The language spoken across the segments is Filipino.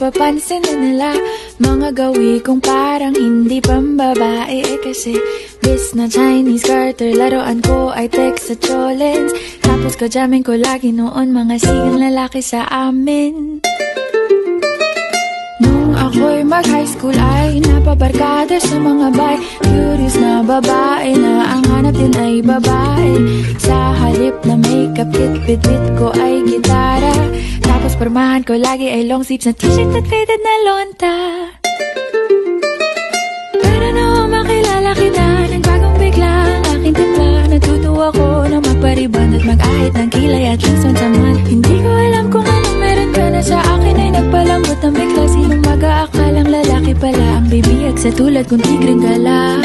Napapansin na nila mga gawi kong parang hindi pambabae. Kasi bis na Chinese Carter, laruan ko ay text sa cholens. Tapos kajamin ko lagi noon mga sigang lalaki sa amin. Nung ako'y mag-high school ay napabarkada sa mga bay. Curious na babae na ang hanap din ay babae. Sa halip na makeup kit, bit-bit ko ay gitara. Tapos pormahan ko lagi ay long sleeves na t-shirt at faded na lonta. Pero nung makilala kita, nagbagong bigla ang aking timpla. Natutuwa ko na magpariban at mag-ahit ng kilay at least once a month. Hindi ko alam kung anong meron ka na sa akin ay nagpalambot ng bigla. Sinong mag-aakalang lalaki pala ang bibiyag sa tulad kong tigreng gala.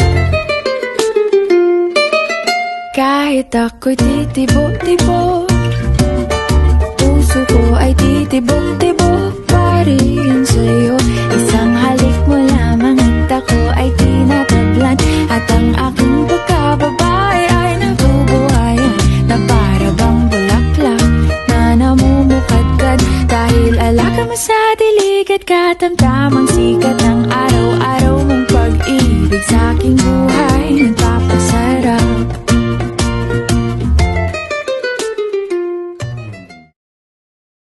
Kahit ako'y titibo-tibo, puso ko ay titibok-tibok pa rin sa'yo. Isang halik mo lamang at ako ay tinatablan. At ang aking pagkababae ay nabubuhayan na para bang bulaklak na namumukadkad. Dahil alaga mo sa dilig at katamtamang sigaw